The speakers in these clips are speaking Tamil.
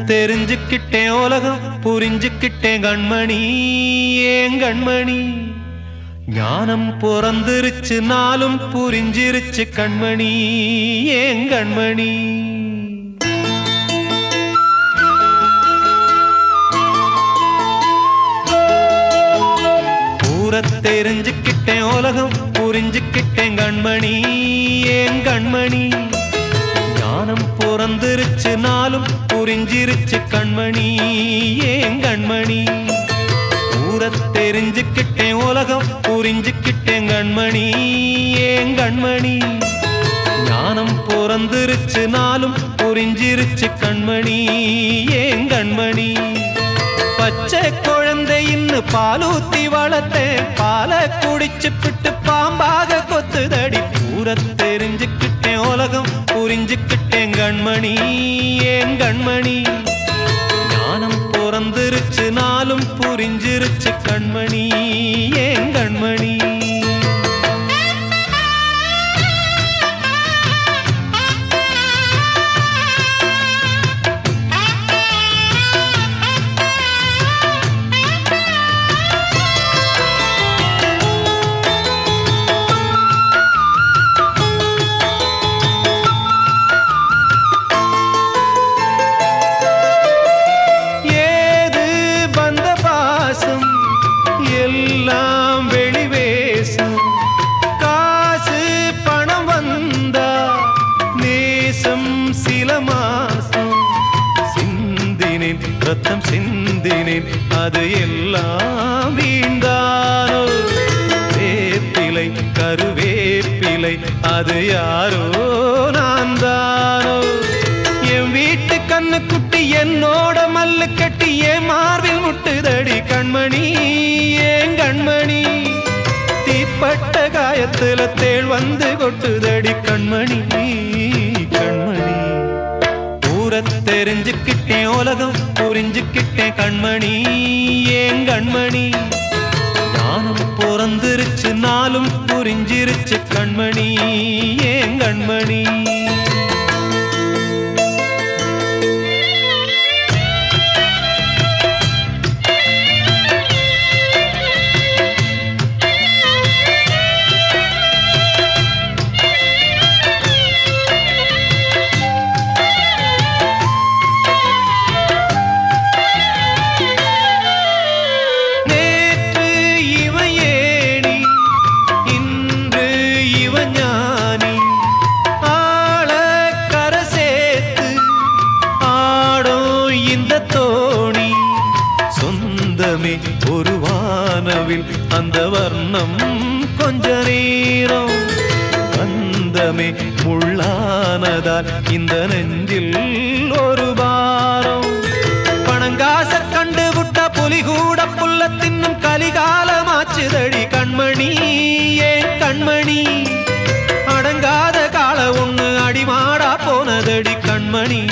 தெரிஞ்சுக்கிட்டேன் உலகம் புரிஞ்சுக்கிட்டேன் கண்மணி ஏன் கண்மணி ஞானம் பிறந்திருச்சு நாளும் புரிஞ்சிருச்சு கண்மணி ஏன் கண்மணி தெரிஞ்சுக்கிட்டேன் உலகம் புரிஞ்சுக்கிட்டேன் கண்மணி ஏன் கண்மணி ஞானம் பிறந்திருச்சு நாளும் புரிஞ்சிருச்சு கண்மணி ஏன் கண்மணி தெரிஞ்சுக்கிட்டேன் உலகம் புரிஞ்சுக்கிட்டேன் கண்மணி ஏன் கண்மணி ஞானம் பிறந்திருச்சு நாளும் புரிஞ்சிருச்சு கண்மணி ஏன் கண்மணி பச்சை குழந்தை இன்னும் பாலூத்தி வளர்த்தேன் பாலை குடிச்சு பிட்டு பாம்பாக கொத்துதடி தெரிஞ்சுக்கிட்டேன் உலகம் புரிஞ்சுக்கிட்டேன் கண்மணி ஏன் கண்மணி ஞானம் பிறந்திருச்சு நாளும் புரிஞ்சிருச்சு கண்மணி ஏன் கண்மணி ரத்தம் சிந்தினேன் அது எல்லாம் வீண்டானோ வேப்பிலை கருவேப்பிலை அது யாரோ நான் தானோ என் வீட்டு கண்ணு குட்டி என்னோட மல்லு கட்டி என் மார்பில் முட்டுதடி கண்மணி ஏன் கண்மணி தீப்பட்ட காயத்துல தேள் வந்து கொட்டுதடி கண்மணி கண்மணி தெரிஞ்சுக்கிட்டேன் உலகம் புரிஞ்சுக்கிட்டேன் கண்மணி ஏன் கண்மணி ஞானம் பிறந்திருச்சு நாளும் புரிஞ்சிருச்சு கண்மணி ஏன் கண்மணி ஒரு வானவில் அந்த வர்ணம் கொஞ்ச நேரம் வந்தமே முள்ளானதால் இந்த நெஞ்சில் ஒரு பாரம் பணங்காச கண்டு விட்ட புலி கூட புல்ல தின்னும் கலிகாலமாச்சுதடி கண்மணி ஏன் கண்மணி அடங்காத கால ஒண்ணு அடிமாடா போனதடி கண்மணி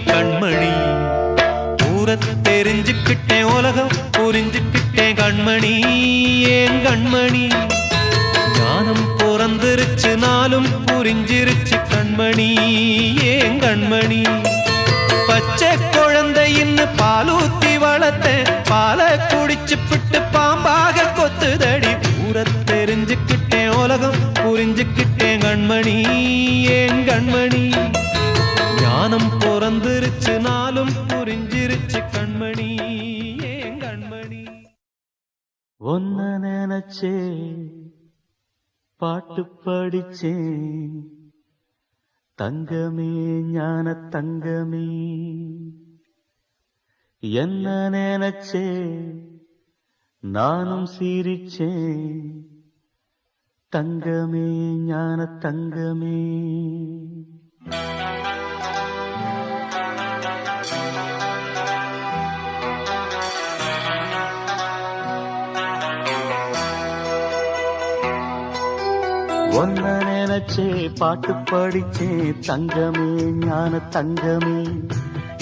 கண்மணி தெரிஞ்சுக்கிட்டேன் உலகம் புரிஞ்சுக்கிட்டேன் கண்மணி ஏன் கண்மணி ஞானம் பிறந்திருச்சு நாளும் புரிஞ்சிருச்சு கண்மணி ஏன் கண்மணி பச்சை குழந்தை இன்னும் பாலூத்தி வளர்த்தேன் பாலை குடிச்சு பிட்டு பாம்பாக கொத்துதடி தெரிஞ்சுக்கிட்டேன் உலகம் புரிஞ்சுக்கிட்டேன் கண்மணி ஏன் கண்மணி ஞானம் பிறந்திருச்சு நாளும் புரிஞ்சிருச்சு கண்மணி ஏன் கண்மணி ஒன்ன நினைச்சே பாட்டு படிச்சேன் தங்கமே ஞான தங்கமே என்ன நினைச்சே நானும் சிரிச்சேன் தங்கமே ஞான தங்கமே ஒன்ன நினைச்சே பாட்டு படிச்சே தங்கமே ஞான தங்கமே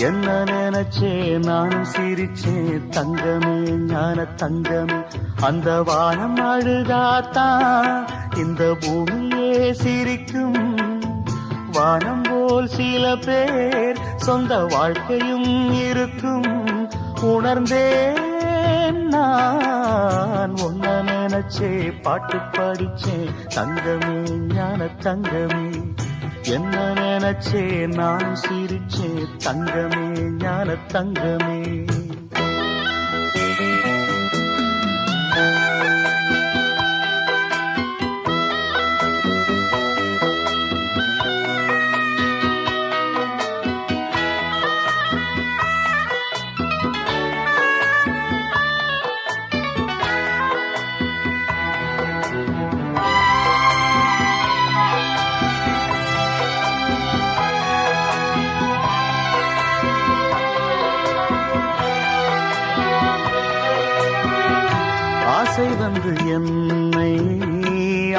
என்ன நினைச்சே நானும் சிரிச்சே தங்கமே ஞான தங்கமே அந்த வானம் அழுதாத்தான் இந்த பூமியே சிரிக்கும் வானம் போல் சில பேர் சொந்த வாழ்க்கையும் இருக்கும். உணர்ந்தேன் நான் உன்ன நினைச்சே பாட்டு படிச்சேன் தங்கமே ஞான தங்கமே. என்ன நினைச்சே நான் சிரிச்சேன் தங்கமே ஞான தங்கமே. ஆசை வந்து என்னை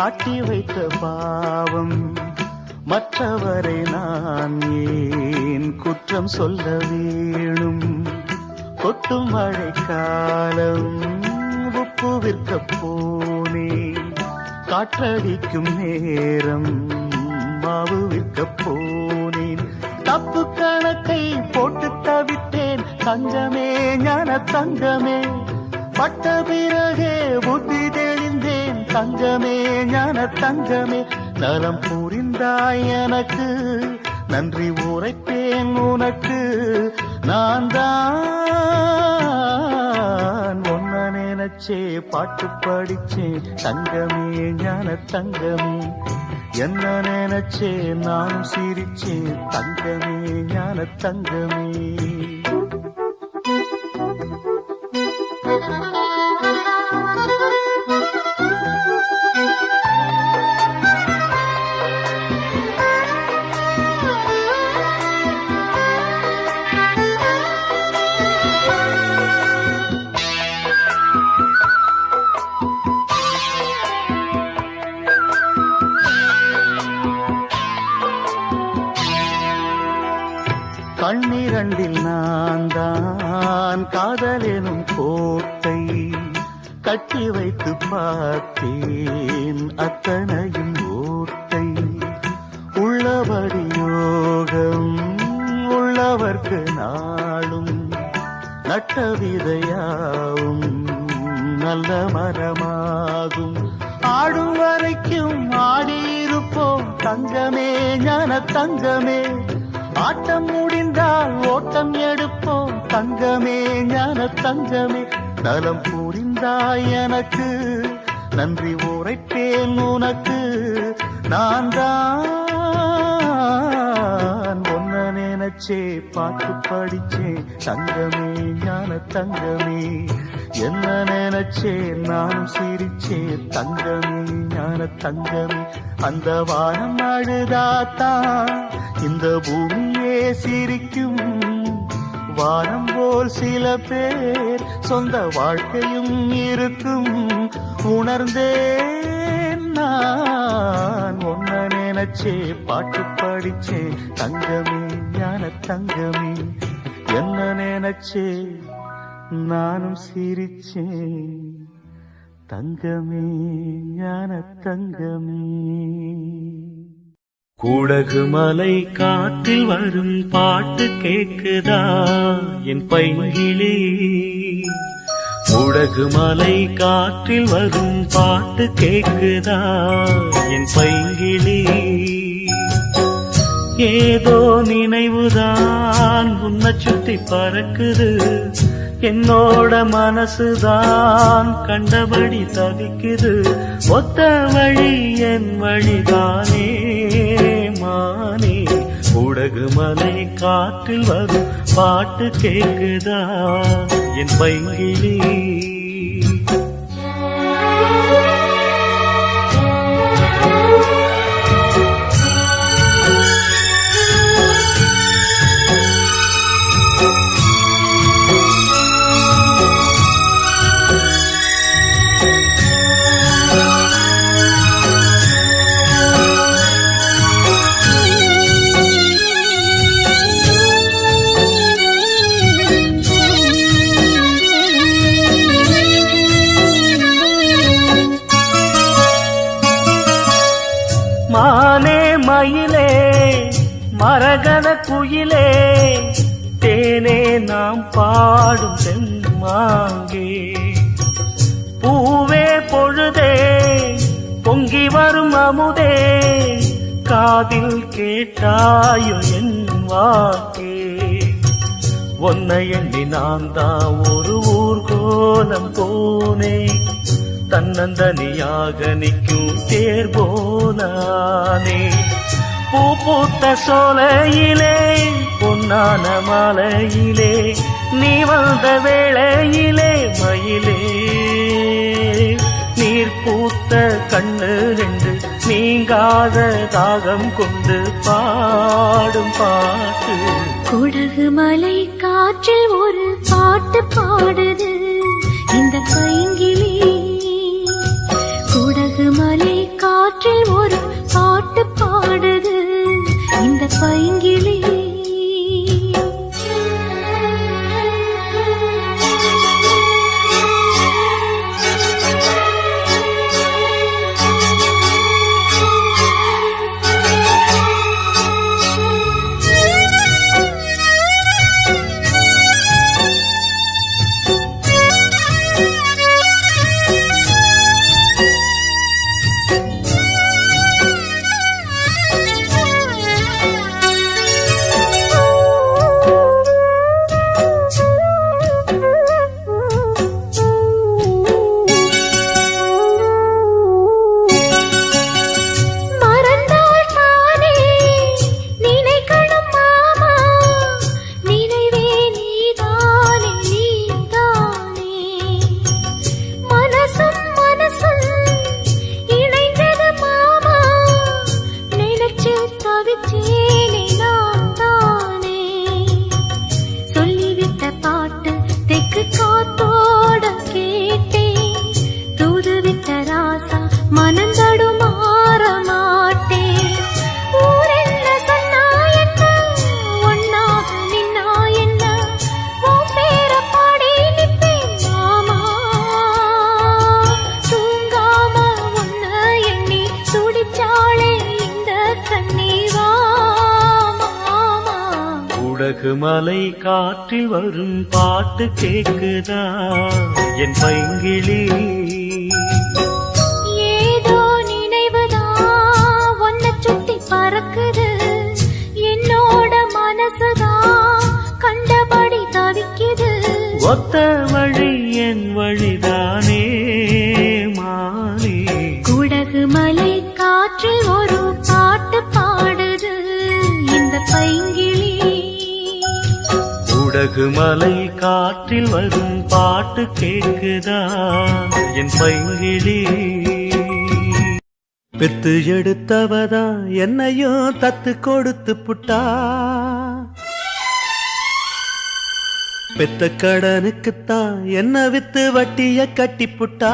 ஆட்டி வைத்த பாவம், மற்றவரை நான் ஏன் குற்றம் சொல்ல வேணும். கொட்டும் மழை காலம் உப்பு விற்க போனேன், காற்றடிக்கும் நேரம் மாவு விற்க போனேன். தப்பு கணக்கை போட்டு தவித்தேன் தங்கமே ஞான தங்கமே. பட்ட பிறகே புத்தி தெளிந்தேன் தங்கமே ஞான தங்கமே. நலம் புரிந்தாய் எனக்கு நன்றி உரைப்பேன் உனக்கு. நான் தான் ஒன்ன நினைச்சே பாட்டு படிச்சேன் தங்கமே ஞான தங்கமே. என்ன நினைச்சே நானும் சிரிச்சேன் தங்கமே ஞான தங்கமே. கண்ணிரண்டில் நான் தான் காதலெனும் கோட்டை கட்டி வைத்து பார்த்தேன் அத்தனையும் ஓட்டை. உள்ளபடி யோகம் உள்ளவர்க்கு நாளும் நட்ட விதையாவும் நல்ல மரமாகும். ஆடும் வரைக்கும் ஆடியிருப்போம் தங்கமே ஞான தங்கமே. ஆட்டம் முடிந்தால் ஓட்டம் எடுப்போம் தங்கமே ஞான தங்கமே. நலம் புரிந்தாய் எனக்கு நன்றி உரைப்பேன் உனக்கு. நான் தான் ஒன்ன நினைச்சே பாட்டு படிச்சேன் தங்கமே ஞான தங்கமே. என்ன நினைச்சே நானும் சிரிச்சேன் தங்கமே ஞான தங்கமே. அந்த வானம் அழுதாத்தான் இந்த பூமியே சிரிக்கும். வானம் போல் சில பேர் சொந்த வாழ்க்கையும் இருக்கும். உணர்ந்தேன் நான் ஒன்ன நினைச்சே பாட்டு படிச்சேன் தங்கமே ஞான தங்கமே. என்ன நினைச்சே நானும் சிரிச்சேன் தங்கமே ஞான தங்கமே. கூடகு மலை காற்றில் வரும் பாட்டு கேக்குதா என் பைங்கிளி. கூடகு மலை காற்றில் வரும் பாட்டு கேக்குதா என் பைங்கிளி. ஏதோ நினைவுதான் உன்னை சுத்தி பறக்குது. என்னோட மனசுதான் கண்டபடி தவிக்குது. ஒத்த வழி என் வழிதானே மானே. கூடகு மலை காற்றில் வரும் பாட்டு கேக்குதா என் பைங்கிளி. மானே மயிலே மரகத குயிலே தேனே நாம் பாடும் செம்மாங்கே பூவே பொழுதே பொங்கி வரும் அமுதே காதில் கேட்டாயோ என் வாக்கே ஒன்னை எண்ணி நான் தான் ஒரு ஊர்கோலம் போனே தன்னந்தனியாக நிற்கும் தேர் போனானே பூ பூத்த சோலையிலே பொன்னான மாலையிலே நீ வந்த வேளையிலே மயிலே நீர் பூத்த கண்ணு ரெண்டு நீங்காத தாகம் கொண்டு பாடும் பாட்டு குடகு மலை காற்றில் ஒரு பாட்டு பாடுது இந்த பைங்கிளி குடகு மலை காற்றில் ஒரு பாட்டு பாடுது இந்த பைங்கிளி குடகு மலை காற்றில் வரும் பாட்டு கேக்குதா என் பைங்கிளி ஏதோ நினைவுதா ஒன்ன சுத்தி பறக்குது என்னோட மனசுதா கண்டபடி தவிக்குது ஒத்த வழி என் வழிதானே மானே குடகு மலை காற்றில் ஒரு பாட்டு பாடுது இந்த பைங்கிளி குடகு மலை காற்றில் வரும் பாட்டு கேக்குதா என் பைங்கிளி பெத்து எடுத்தவதா என்னையும் தத்து கொடுத்து புட்டா பெத்த கடனுக்குத்தான் என்ன வித்து வட்டிய கட்டி புட்டா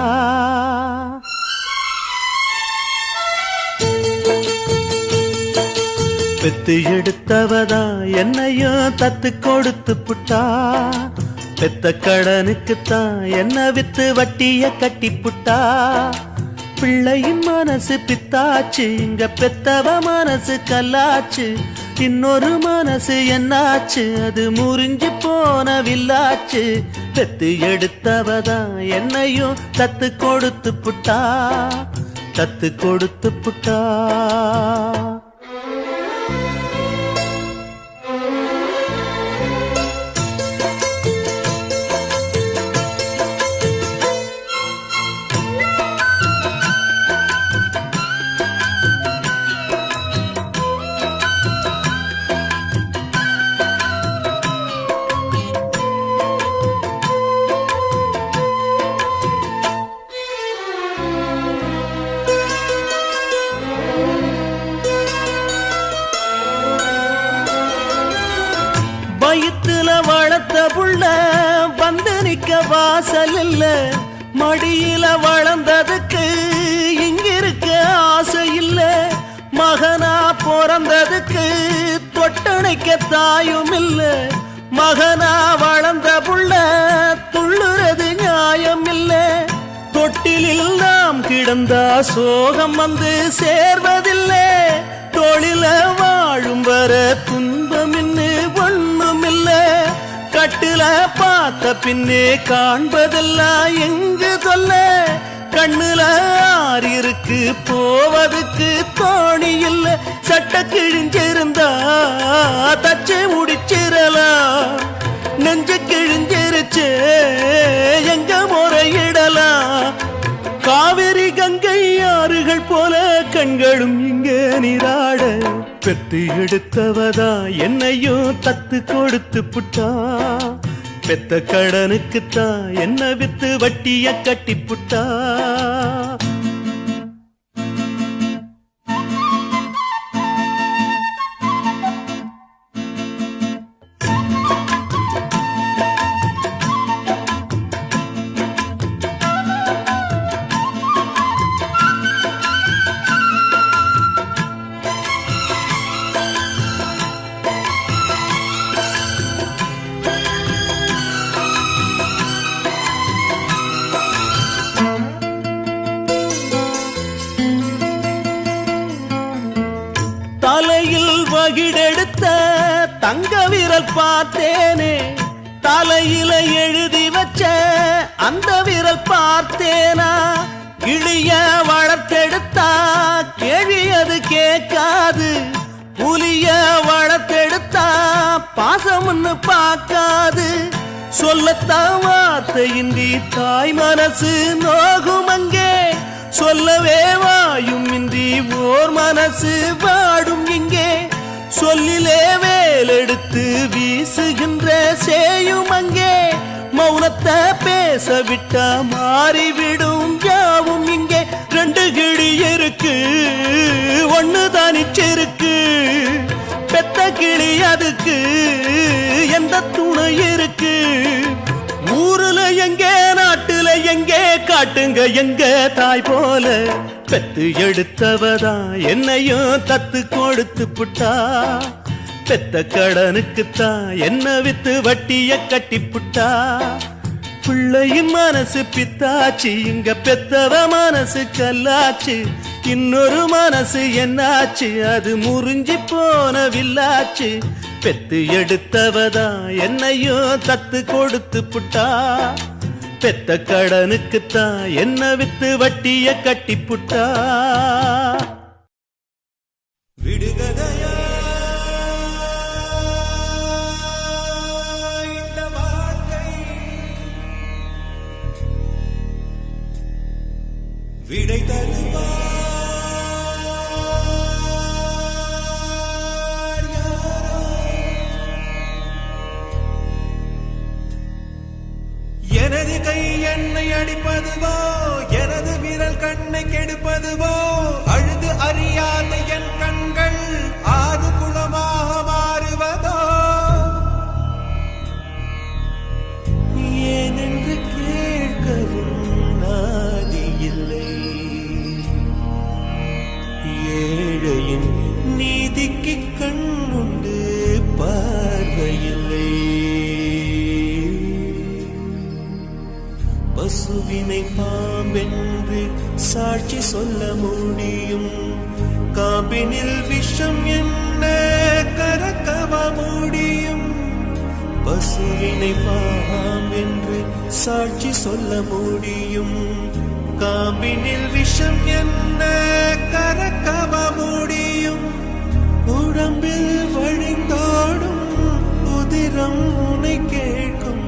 பெத்து எடுத்தவதா என்னையும் தத்து கொடுத்து புட்டா பெத்த கடனுக்குத்தான் என்ன வித்து வட்டிய கட்டி புட்டா பிள்ளையின் மனசு பித்தாச்சு இங்க பெத்தவ மனசு கல்லாச்சு இன்னொரு மனசு என்னாச்சு அது முறிஞ்சு போன வில்லாச்சு பெத்து எடுத்தவதா என்னையும் தத்து கொடுத்து புட்டா தத்து கொடுத்து புட்டா வயிற்றுல வளர்த்த புள்ள வந்து நிக்க வாசல் இல்ல மடியில வளர்ந்ததுக்கு இங்கிருக்க ஆசை இல்ல மகனா பிறந்ததுக்கு தொட்டணைக்க தாயும் இல்ல மகனா வளர்ந்த புள்ள துள்ளுறது நியாயம் இல்ல தொட்டிலில் நாம் கிடந்தா சோகம் வந்து சேர்வதில்லை தோளில் கட்டுல பார்த்த பின்னே காண்பதெல்லாம் எங்கு சொல்ல கண்ணுல ஆறு இருக்கு போவதுக்கு தோணி இல்ல சட்ட கிழிஞ்சிருந்தா தச்சு முடிச்சிடலாம் நெஞ்சு கிழிஞ்சிருச்சு எங்க முறையிடலாம் காவிரி கங்கை ஆறுகள் போல கண்களும் இங்க நீராட பெத்து எடுத்தவதா என்னையும் தத்து கொடுத்து புட்டா பெத்த கடனுக்குத்தான் என்ன வித்து வட்டிய கட்டி புட்டா தலையில் வகிடெடுத்த தங்க விரல் பார்த்தேனே தலையில எழுதி வச்ச அந்த விரல் பார்த்தேனா கிளிய வளர்த்தெடுத்தா கேள்வி அது கேட்காது புலிய வளர்த்தெடுத்தா பாசம்னு பார்க்காது சொல்லத்தான் வார்த்தையின்றி தாய் மனசு நோகும் அங்கே சொல்லவே வாயும் இன்றி ஓர் மனசு வாடும் இங்கே சொல்லிலே வேலெடுத்து வீசுகின்ற சேயும் அங்கே மௌனத்தை பேச விட்டா மாறிவிடும் யாவும் இங்கே ரெண்டு கிளி இருக்கு ஒண்ணு தனிச்சிருக்கு பெத்த கிளி அதுக்கு எந்த துணை இருக்கு ஊருல எங்கே நாட்டுல எங்கே காட்டுங்க எங்க தாய் போல பெத்து எடுத்தவதா என்னையும் தத்து கொடுத்து புட்டா பெத்த கடனுக்குத்தான் என்ன வித்து வட்டிய கட்டி புட்டா பிள்ளையின் மனசு பித்தாச்சு இங்க பெத்தவ மனசு கல்லாச்சு இன்னொரு மனசு என்னாச்சு அது முறிஞ்சி போன வில்லாச்சு பெத்து எடுத்தவதா என்னையும் தத்து கொடுத்து புட்டா பெத்த கடனுக்குத்தான் என்ன வித்து வட்டிய கட்டி புட்டா விடுகதையா இந்த வாழ்க்கை விடை தருவா எனது கை என்னை அடிப்பதுவோ எனது விரல் கண்ணை கெடுப்பதுவோ அழுது அறியாத என் கண்கள் ஆறு குளமாக மாறுவதோ ஏனென்று கேட்கவும் நாதி இல்லை ஏழையின் நீதிக்கு கண்ணுண்டு பார்வையில்லை பசுவினை பாம்பென்று சாட்சி சொல்ல முடியும் காம்பினில் விஷம் என்ன கறக்கவ முடியும் பசுவினை பாம்பென்று சாட்சி சொல்ல முடியும் காம்பினில் விஷம் என்ன கறக்கவ முடியும் உடம்பில் வழிந்தோடும் உதிரம் உனை கேட்கும்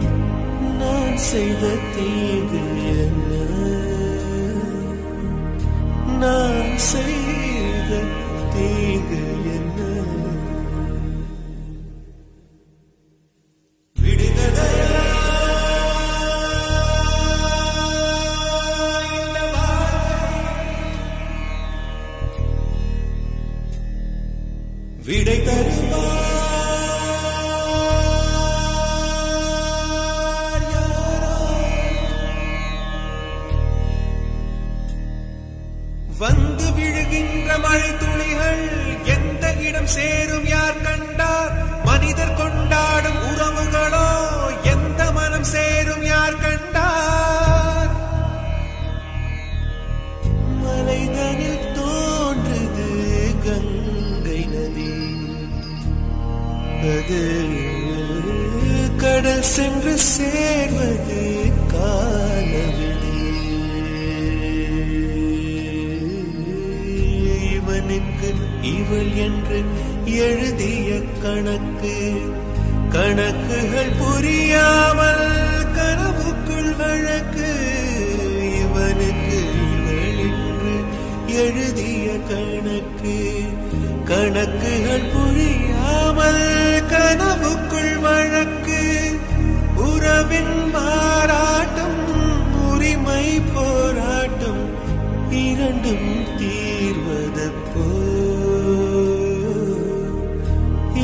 நான் செய்த தீங்கு என்ன நான் செய்த தீங்கு என்ன விடுகதையா இந்த வாழ்க்கை விடை தருவா வந்து விழுகின்ற மழை துளிகள் எந்த இடம் சேரும் யார் கண்டார் மனிதர் கொண்டாடும் உறவுகளோ எந்த மனம் சேரும் யார் கண்டார் மலைதனில் தோன்றுது கங்கை நதி அது கடல் சென்று சேர்வது காலவிதி. இவனுக்கு இவள் என்று எழுதிய கணக்கு கணக்குகள் புரியாமல் கனவுக்குள் வழக்கு. இவனுக்கு இவள் என்று எழுதிய கணக்கு கணக்குகள் புரியாமல் கனவுக்குள் வழக்கு. உறவின் மாறாட்டம் உரிமை போராட்டம் இரண்டும் தீர்வதப்போ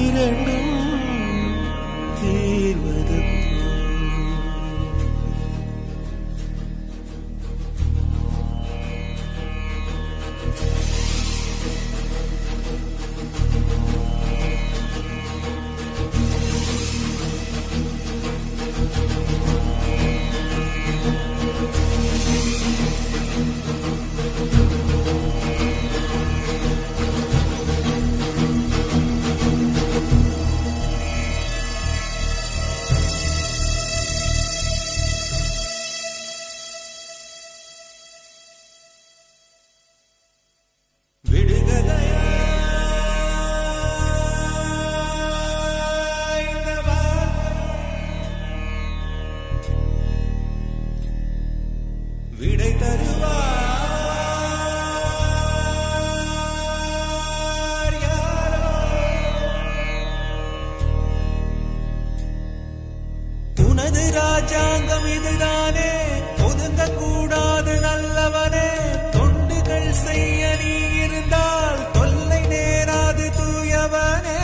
இரண்டும் தீர்வதப்போ. விடை தருவார் யாரோ. உனது ராஜாங்கம் இதுதானே, ஒதுங்க கூடாது நல்லவனே. தொண்டுகள் செய்ய நீ இருந்தால் தொல்லை நேராது தூயவனே.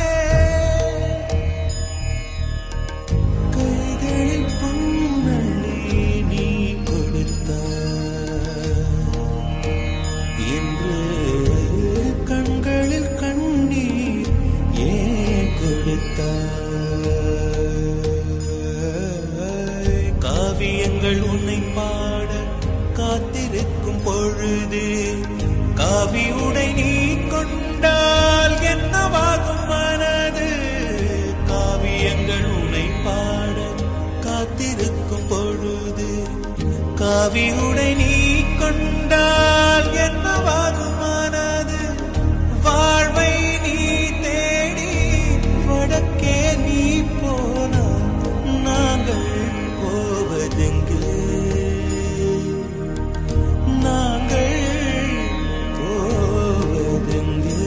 கைகளில் பொன்னள்ளி நீ என்று கண்களில் கண்ணீர் ஏன் கொடுத்தாய்? காவியங்கள் உன்னை பாட காத்திருக்கும் பொழுது காவி உடை நீ கொண்டால் என்னவாகும் மனது? காவியங்கள் உன்னை பாட காத்திருக்கும் பொழுது காவி உடை நீ கொண்டால் என்னவாகும் மனது? வாழ்வை நீ தேடி வடக்கே நீ போனால் நாங்கள் போவதெங்கு? நாங்கள் போவதெங்கு?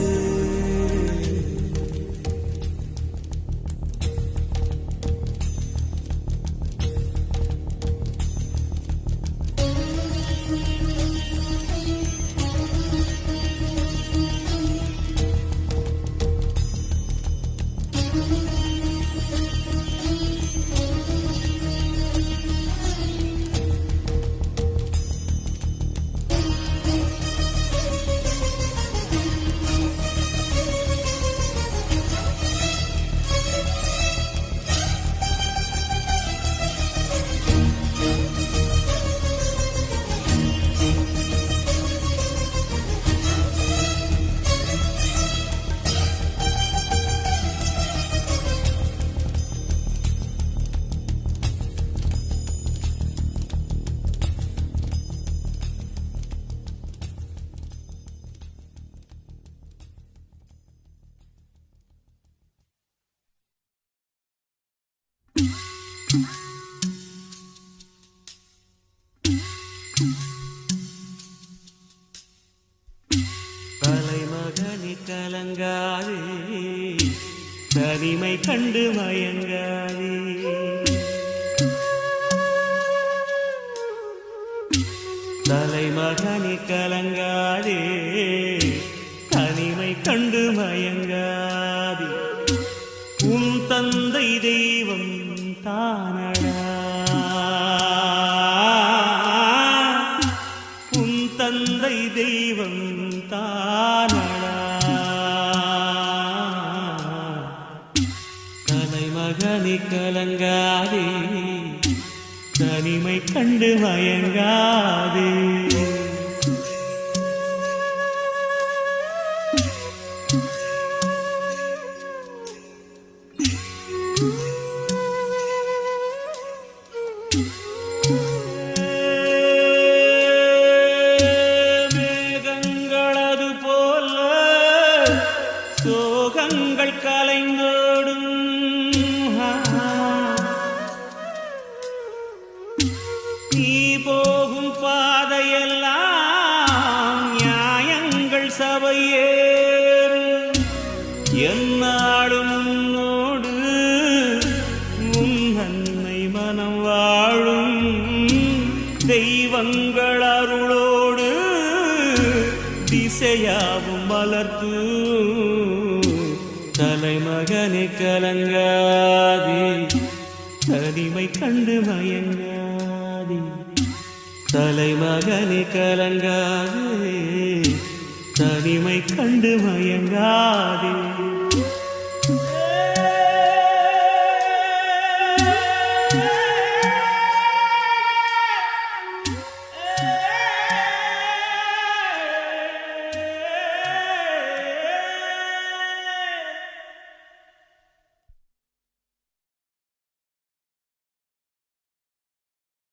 தலைமகனி கலங்காதே, தனிமை கண்டு மயங்காதே. தலைமகனி கலங்காதே, தனிமை கண்டு மயங்காதே. உன் தந்தை தெய்வம் தானடா, உன் தந்தை தெய்வம் தானடா. தலைமகனி கலங்காதே, தனிமை கண்டு மயங்காதே. கோலங்கள் கலைந்தோடும். நீ போகும் பாதையெல்லாம் நியாயங்கள் சபையேறு. என்னாலும் உன்னோடு உன் அன்னை மனம் வாழும். தெய்வங்கள் அருளோடு திசையாவும் மலர்த்து. தலைமகனை கலங்காதே, தனிமை கண்டு மயங்காதே. தலைமகனை கலங்காதே, தனிமை கண்டு மயங்காதே.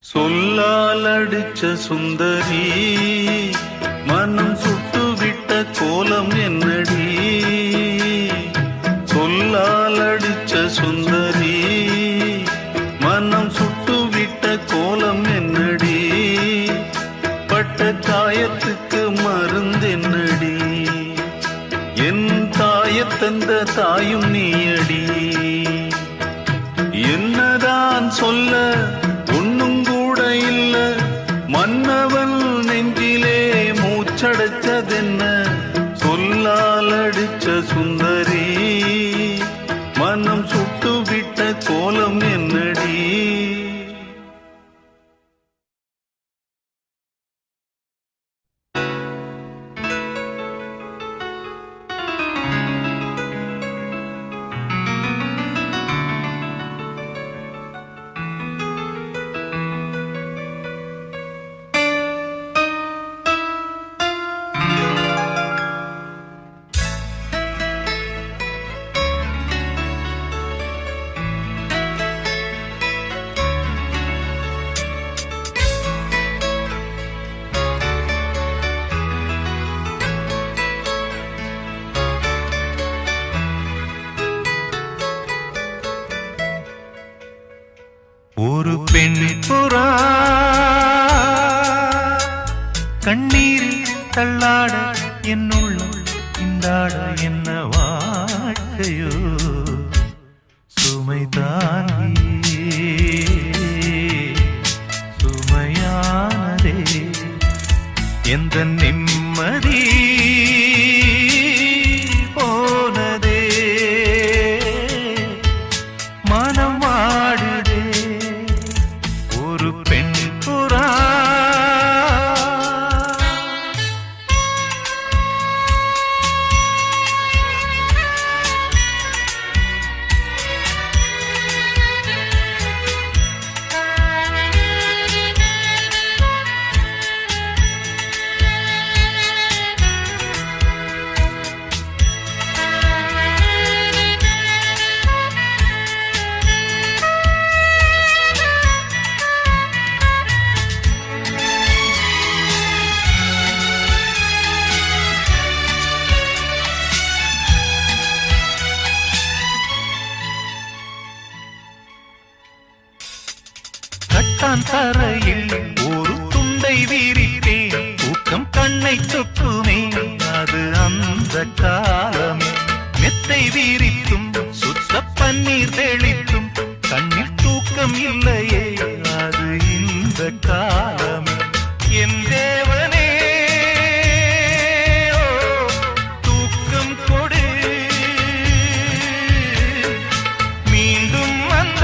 சொல்லால் அடிச்ச சுந்தரி மனம் சுட்டுவிட்ட கோலம் என்னடி. சொல்லால் அடிச்ச சுந்தரி மனம் சுட்டுவிட்ட கோலம் என்னடி. பட்ட காயத்துக்கு மருந்தென்னடி. என் தாயத்தந்த தாயும் நீயடி. என்னதான் சொல்ல ஒன்னும் கூட இல்ல. மன்னவன் நெஞ்சிலே மூச்சடைச்சதென்ன. சொல்லால் அடிச்ச சுந்தரி மனம் சுட்டுவிட்ட கோலம் என்னடி. ஒரு பெண் புறா கண்ணீரில் தள்ளாட என்னுள்ளம் இந்தாட. என்ன வாழ்க்கையோ சுமைதாங்கி சுமையானதே. எந்த நிம்மதி போனதே. மனம் வாடுதே. ஒரு பெண் புறா தரையில் ஒரு துண்டை விரித்தேன். தூக்கம் கண்ணை சொக்குமே அது அந்த காலமே. மெத்தை விரித்தும் சுத்த பன்னீர் தெளித்தும் கண்ணில் தூக்கம் இல்லையே அது இந்த காலமே. என் தேவனே தூக்கம் கொடு. மீண்டும் அந்த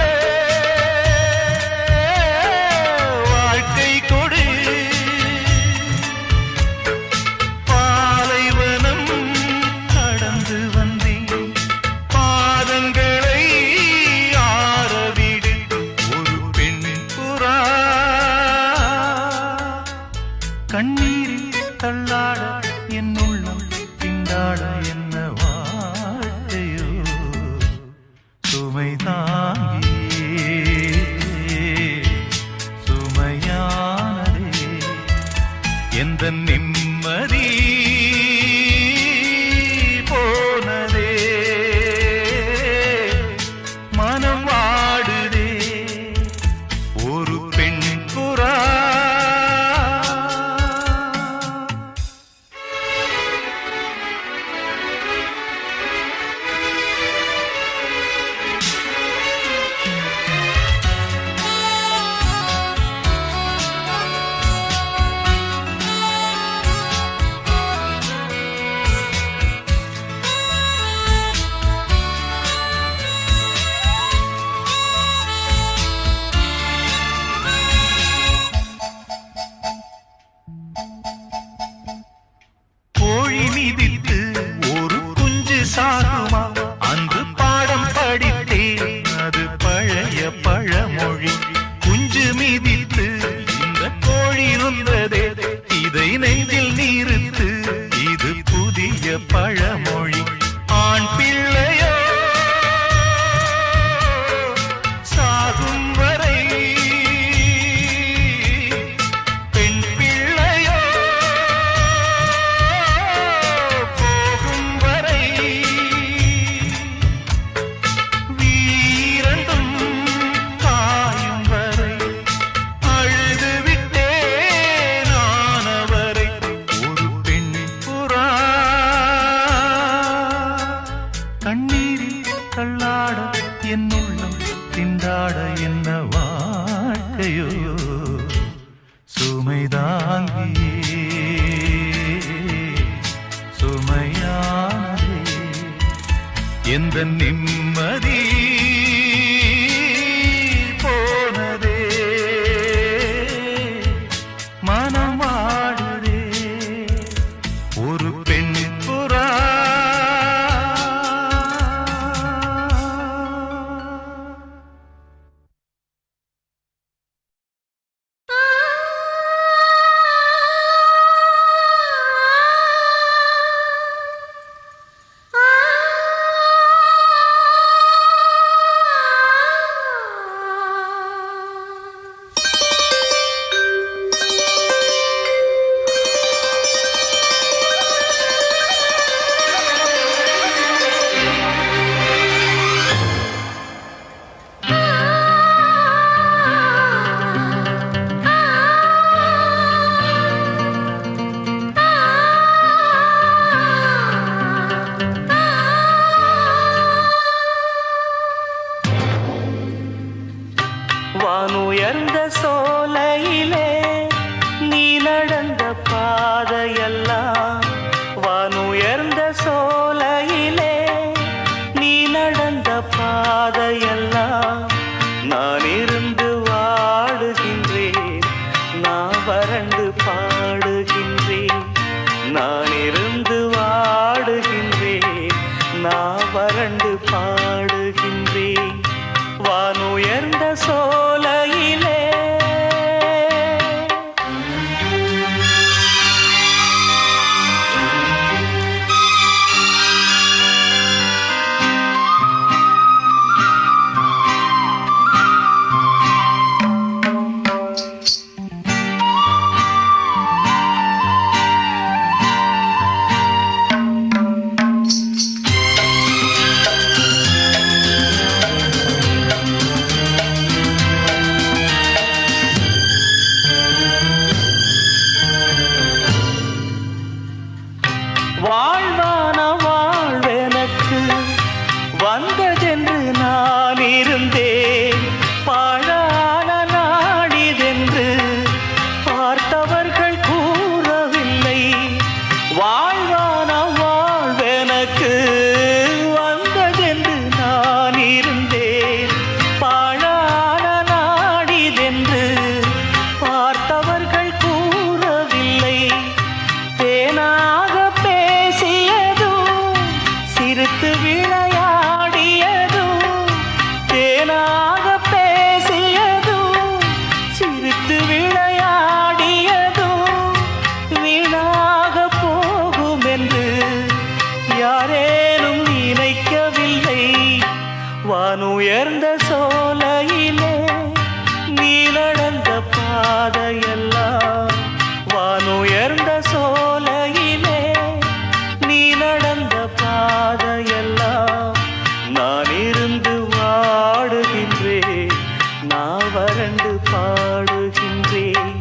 பழமொழி. ஆண் பிள்ளையோ சாகும் வரை, பெண் பிள்ளையோ போகும் வரை, வீரண்டும் காயும் வரை, அழுது விட்டேன் ஆனவரை. ஒரு பெண் புறா கண்ணீரில் தள்ளாட என் உள்ளம் திண்டாட என்ன வாழ்க்கையோ சுமைதாங்கியே சுமையானதே எந்த நிம்மதி போனதே மனமாடுதே ஒரு பெண் புறா. வானுயர்ந்த சோலையிலே நீ நடந்த பாதையெல்லாம், வானுயர்ந்த சோலையிலே நீ நடந்த பாதையெல்லாம் நான் இருந்து வாடுகின்றேன், நான் வறண்டு பாடுகின்றேன். நான் இருந்து வாடுகின்றேன், நான் வறண்டு பாடுகின்றேன். வானுயர்ந்த சோலையிலே வாழ்வான வாழ்வெனக்கு வந்ததென்று நான் இருந்தேன், பாழான நாடிதென்று பார்த்தவர்கள் கூறவில்லை. வாழ்வான வாழ்வெனக்கு வந்ததென்று நான் இருந்தேன், பாழான நாடிதென்று பார்த்தவர்கள் கூறவில்லை. தேனாக பேசியதும் சிரித்து விளையாடியதும், தேனாக பேசியதும் சிரித்து விளையாடியதும் வீணாக போகும் என்று யாரேனும் நினைக்கவில்லை. வானுயர்ந்த சோலையிலே நீ நடந்த பாதையெல்லாம், வானுயர்ந்த சோலையிலே நீ நடந்த பாதையெல்லாம் நான் இருந்து வாடுகின்றேன், நான் வறண்டு பாடுகின்றேன்.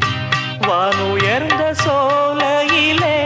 வானுயர்ந்த சோலையிலே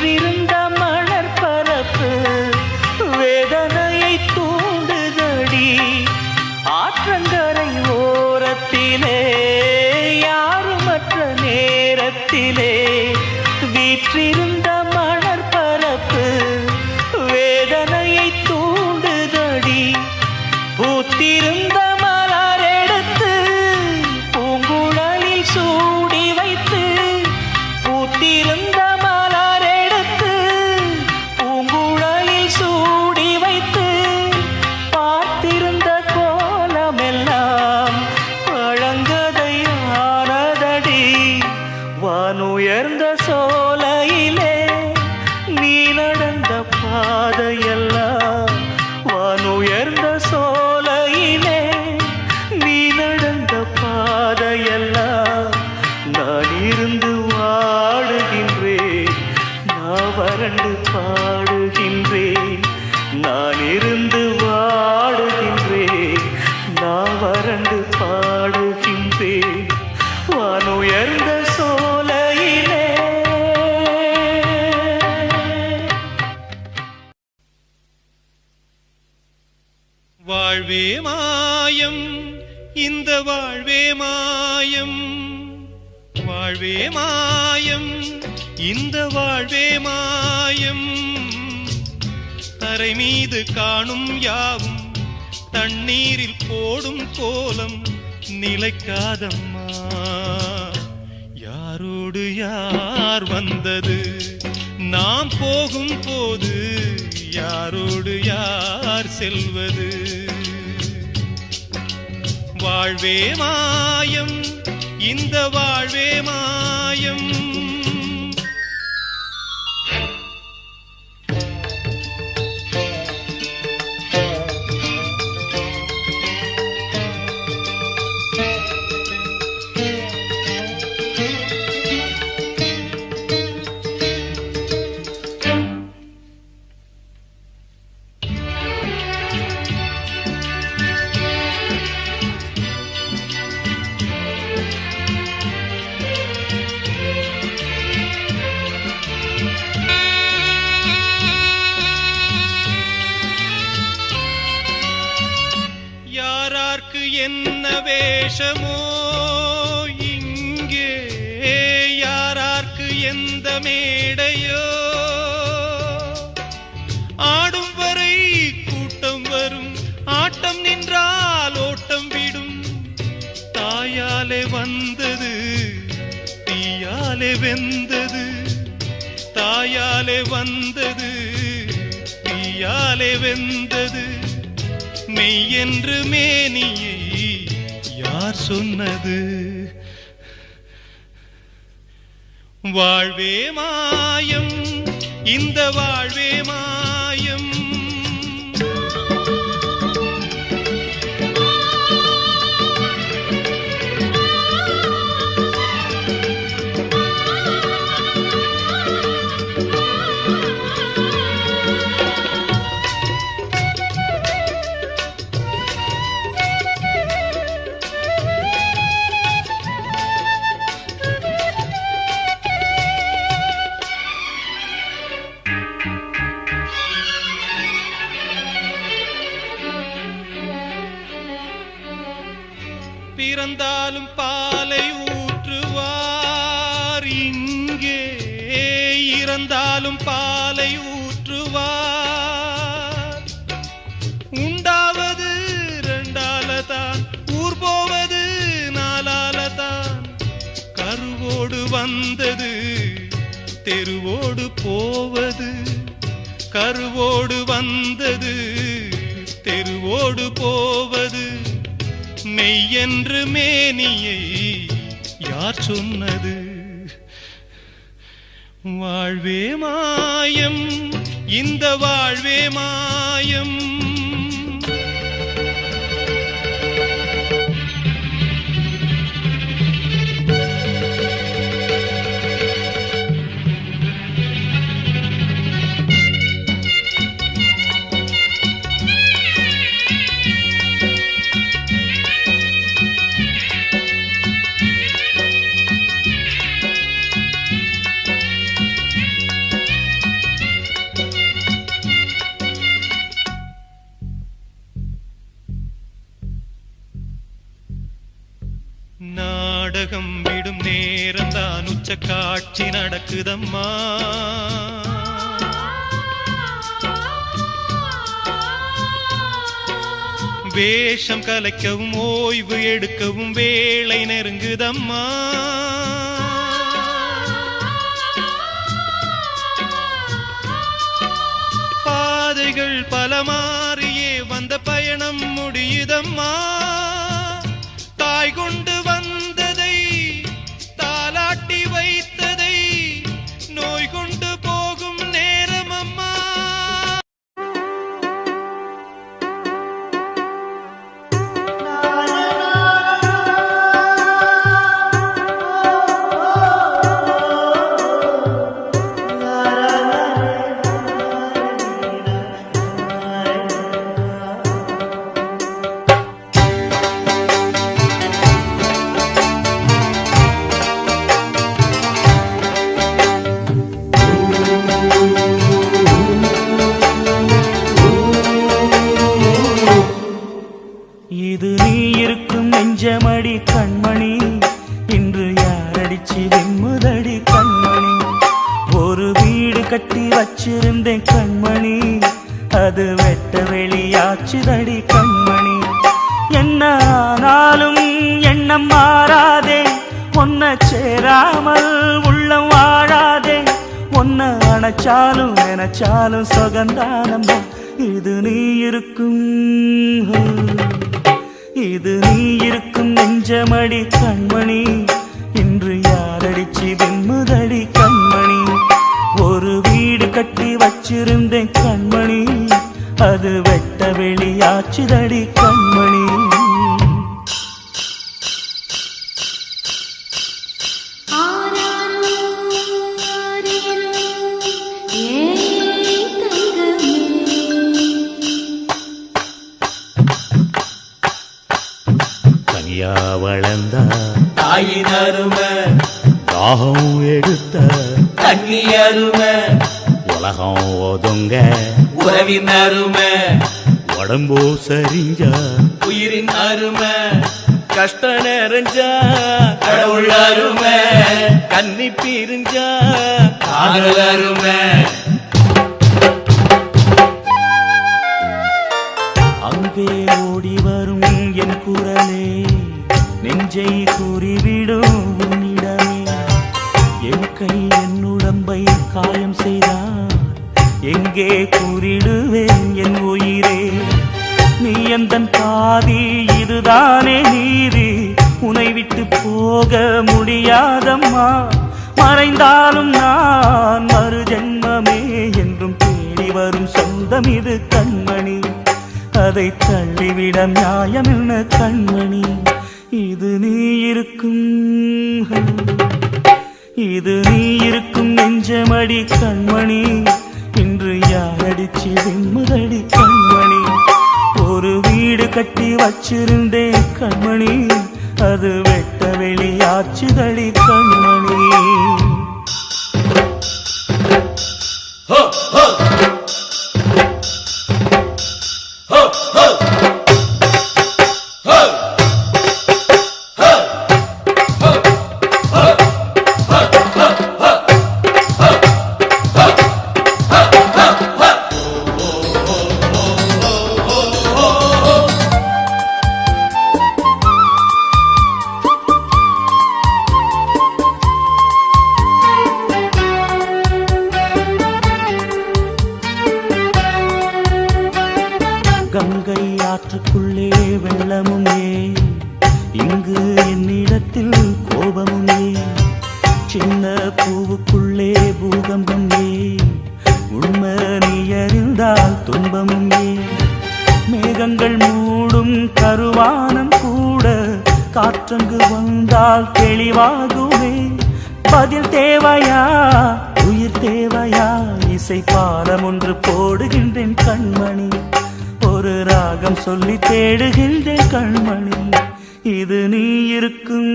வீற்றிருந்த மலர் பரப்பு வேதனையை தூண்டுதடி. ஆற்றங்கரை ஓரத்திலே யாருமற்ற நேரத்திலே வீற்றிருந்த மலர் பரப்பு வேதனையை தூண்டுதடி. பூத்திருந்த மலர் எடுத்து பூங்குழலில் சூடி வைத்து, பூத்திருந்த மலர் எடுத்து பூங்குழலில் சூடி வைத்து, பார்த்திருந்த கோலமெல்லாம் பழங்கதையானதடி. வானுயர்ந்த சோலையிலே நீ நடந்த பாதையெல்லாம், வானுயர்ந்த சோலையிலே நீ நடந்த பாதையெல்லாம், நான் இருந்து வாடுகின்றேன், நான் வறண்டு பாடுகின்றேன். நான் இருந்து வாடுகின்றேன், நான் வறண்டு பாடுகின்றேன். வானுயர்ந்த சோலையிலே. வாழ்வே மாயம், இந்த வாழ்வே மாயம். வாழ்வே மாயம், இந்த வாழ்வே மாயம். தரை மீது காணும் யாவும் தண்ணீரில் போடும் கோலம் நிலைக்காதம்மா. யாரோடு யார் வந்தது நாம் போகும் போது, யாரோடு யார் செல்வது? வாழ்வே மாயம், இந்த வாழ்வே மாயம். என்ன வேஷமோ இங்கே, யாரார்க்கு எந்த மேடையோ? ஆடும் வரை கூட்டம் வரும், ஆட்டம் நின்றால் ஓட்டம் விடும். தாயாலே வந்தது தீயாலே வெந்தது, தாயாலே வந்தது தீயாலே வெந்தது. மெய் என்று மேனியை யார் சொன்னது? வாழ்வே மாயம், இந்த வாழ்வே மாயம். பிறந்தாலும் பாலை ஊற்றுவார் இங்கே, இறந்தாலும் பாலை ஊற்றுவார். உண்டாவது ரெண்டாலதான், ஊர் போவது நாலாலதான். கருவோடு வந்தது தெருவோடு போவது, கருவோடு வந்தது தெருவோடு போவது. மெய் என்று மேனியை யார் சொன்னது? வாழ்வே மாயம், இந்த வாழ்வே மாயம். காட்சி நடக்குதம்மா. வேஷம் கலைக்கவும் ஓய்வு எடுக்கவும் வேளை நெருங்குதம்மா. பாதைகள் பல மாறியே வந்த பயணம் முடியுதம்மா. தாய் கொண்டு வந்ததை தாலாட்டி வைத்ததை நோய் கொண்டு போகும் நேரம் அம்மா. இது நீ இருக்கும் நெஞ்சமடி கண்மணி, இன்று யாரடிச்சு வெண்முதடி கண்மணி. ஒரு வீடு கட்டி வச்சிருந்தேன் கண்மணி, அது வெட்ட வெளியாச்சுதடி கண்மணி. என்ன ஆனாலும் எண்ணம் மாறாதே, ஒன்ன சேராமல் உள்ளம் வாழாதே. ஒன்ன அணைச்சாலும் நினைச்சாலும் சுகந்தானம்மா. இது நீ இருக்கும் இது நீ இருக்கும் நெஞ்சமடி கண்மணி, இன்று யாரடிச்சு வெண்முதடி கண்மணி. ஒரு வீடு கட்டி வச்சிருந்தேன் கண்மணி, அது வெட்ட வெளியாச்சுதடி கண்மணி. தனியா வளர்ந்த தாயின் அருமை, தாகம் எடுத்த தண்ணி அருமை, உலகம் ஒதுங்க உறவின் அருமை, உடம்போ சரிஞ்ச உயிரின் அருமை, கஷ்ட நிறைஞ்சா கடவுள் அருமை, கன்னி பிரிஞ்சா காதல் அருமை. அங்கே ஓடி வரும் என் குரலே, நெஞ்சை கூறிவிடும் உன்னிடமே. என் கை என் உடம்பை காயம் செய்தான், எங்கே கூறிடுவேன் என் உயிரே. நீ எந்தன் பாதி, இதுதானே நீதி, உன்னை விட்டு போக முடியாதம்மா. மறைந்தாலும் நான் மறு ஜென்மமே என்றும் தேடி வரும் சொந்தம் இது கண்மணி. அதை தள்ளிவிட நியாயம் என்ன கண்மணி. இது நீ இருக்கும் இது நீ இருக்கும் நெஞ்சமடி கண்மணி, இன்று யாரடிச்சு வெண்முதடி கண்மணி. ஒரு வீடு கட்டி வச்சிருந்தேன் கண்மணி, அது வெட்ட வெளியாச்சுதடி கண்மணி. கங்கை ஆற்றுக்குள்ளே வெள்ளமும் ஏன், இங்கு என்னிடத்தில் கோபமும் ஏன். சின்ன பூவுக்குள்ளே பூகம்பம் ஏன், உண்மை நீ அறிந்தால் துன்பமும் ஏன். மேகங்கள் மூடும் கருவானம் கூட காற்றங்கு வந்தால் தெளிவாகுமே. பதில் தேவையா உயிர் தேவையா, இசை பாடம் ஒன்று போடுகின்றேன் கண்மணி. ஒரு ராகம் சொல்லி தேடுகின்றேன் கண்மணி. இது நீ இருக்கும்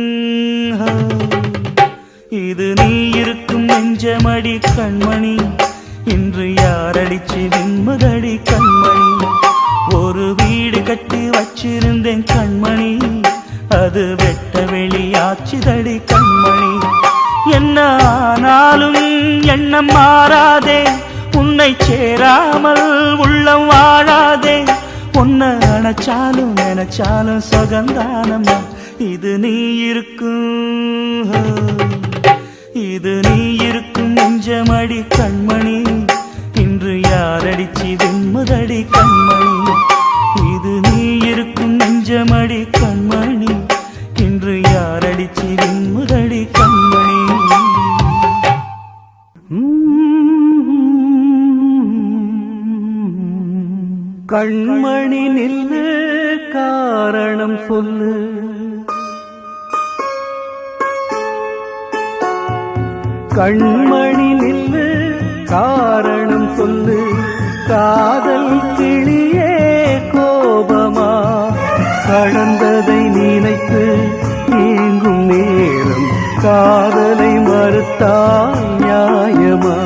இது நீ இருக்கும் நெஞ்சமடி கண்மணி, இன்று யாரடிச்சு வெண்முதடி கண்மணி. ஒரு வீடு கட்டி வச்சிருந்தேன் கண்மணி, அது வெட்ட வெளியாச்சுதடி கண்மணி. என்ன ஆனாலும் எண்ணம் மாறாதே, உன்னை சேராமல் உள்ளம் வாழாதே. உன்னை நினைச்சாலும் நினைச்சாலும் சுகந்தானம்மா. இது நீ இருக்கும், இது நீ இருக்கும் நெஞ்சமடி கண்மணி. இன்று யாரடிச்சி வெண்முதடி கண்மணி. இது நீ இருக்கும் நெஞ்சமடி கண்மணி. இன்று யாரடிச்சி வெண்முதடி கண்மணி. கண்மணி நில்லு, காரணம் சொல்லு. கண்மணி நில்லு, காரணம் சொல்லு. காதல் கிளியே கோபமா, கடந்ததை நினைத்து நீங்கும் நேரம் காதலை மறுத்தால் நியாயமா?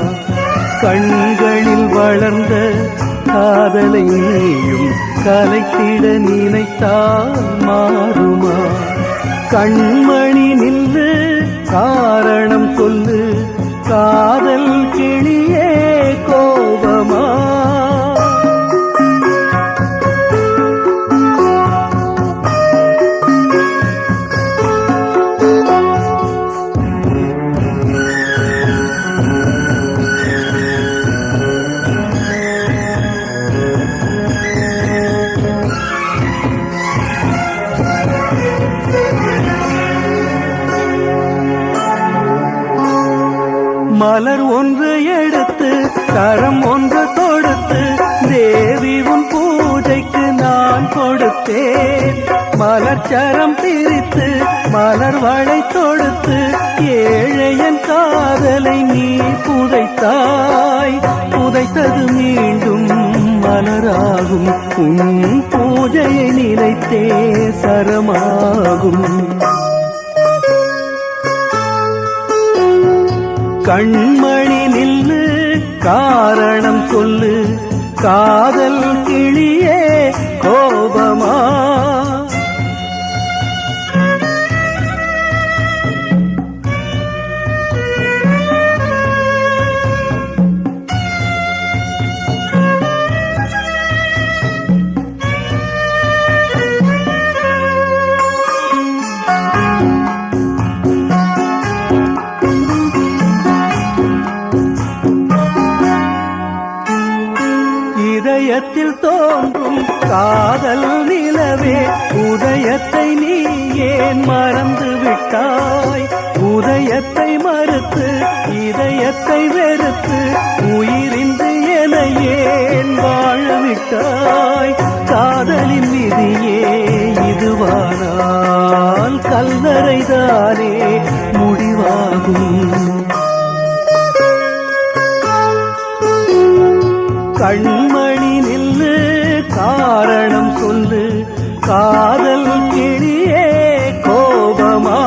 கண்களில் வளர்ந்த காதலை நீயும் கலைத்திட நினைத்தால் மாறுமா? கண்மணி நில்லு, காரணம் சொல்லு. காதல் கிளியே கோபமா? மலர் ஒன்று எடுத்து கரம் ஒன்று தொடுத்து தேவி உன் பூஜைக்கு நான் கொடுத்தேன். மலர் சரம் பிரித்து மலர் வளை தொடுத்து ஏழையன் காதலை நீ புதைத்தாய். புதைத்தது மீண்டும் மலராகும், உன் பூஜையை நினைத்தே சரமாகும். கண்மணி நில்லு, காரணம் சொல்லு. காதல் கிளியே கோபமா? இதயத்தில் தோன்றும் காதல் நிலவே, உதயத்தை நீ ஏன் மறந்து விட்டாய்? உதயத்தை மறுத்து இதயத்தை வெறுத்து உயிரின்றி என ஏன் வாழ விட்டாய்? காதலின் விதியே இதுவானால் கல்லறைதானே முடிவாகும். கண்மணி நில்லு, காரணம் சொல்லு. காதல் கிளியே கோபமா?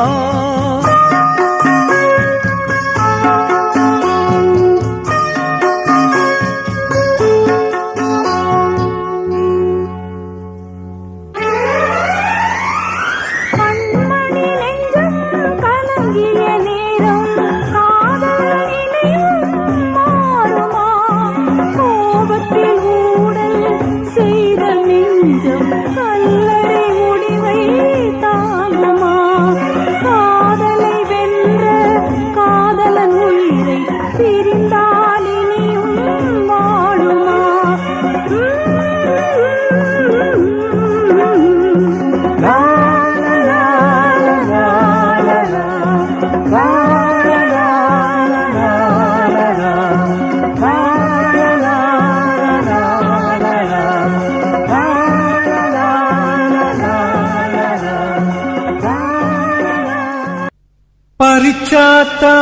பறிச்சாத்தா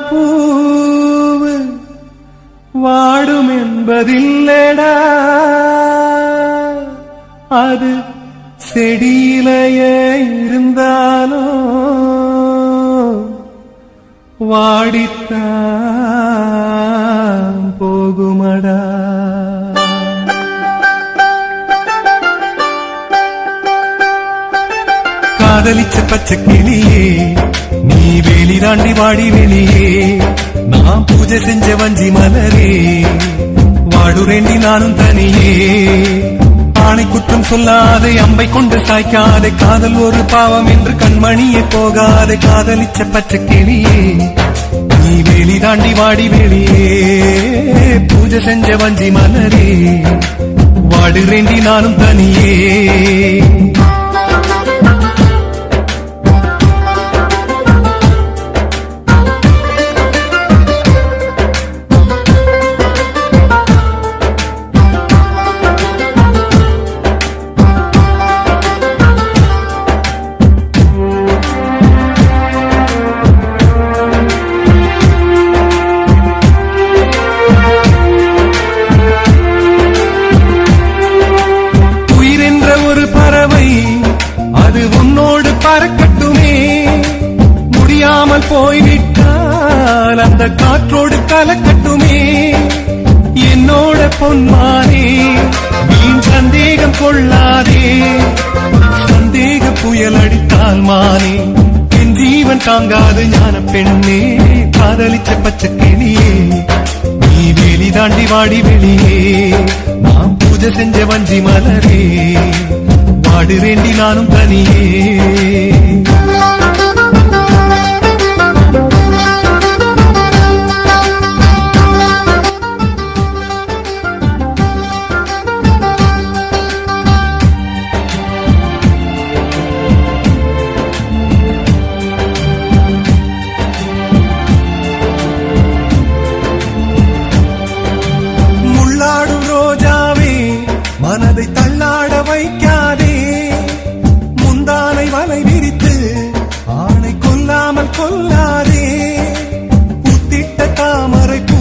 பூவு வாடும் என்பதில்லடா, அது செடியிலேயே இருந்தாலோ வாடித்தான் போகுமடா. காதலிச்ச பச்சை கிளியே நீ வேலி வெளிதாண்டி வாடி வெளியே நான் பூஜை செஞ்ச வஞ்சி மலரே வாடுரேண்டி நானும் தனியே ஆணை குற்றம் சொல்லாதே அம்பை கொண்டு சாய்க்காதே காதல் ஒரு பாவம் என்று கண்மணியே போகாதே காதலிச்ச பச்சை கிளியே நீ வெளிதாண்டி வாடி வெளியே பூஜை செஞ்ச வஞ்சி மலரே வாடுரேண்டி நானும் தனியே போய்விட்டால் அந்த காற்றோடு கலக்கட்டுமே என்னோட பொன்மானே வீண் சந்தேகம் கொள்ளாதே சந்தேக புயல் அடித்தால் மானே என் ஜீவன் தாங்காது ஞான பெண்ணே காதலிச்ச பச்சை கிளியே நீ வேலி தாண்டி வாடி வெளியே நான் பூஜை செஞ்ச வஞ்சி மலரே வாடுவேண்டி நானும் தனியே மனதை தள்ளாட வைக்காதே முந்தானை வலை விரித்து ஆணை கொல்லாமல் கொல்லாதே புத்திட்ட தாமரை பூ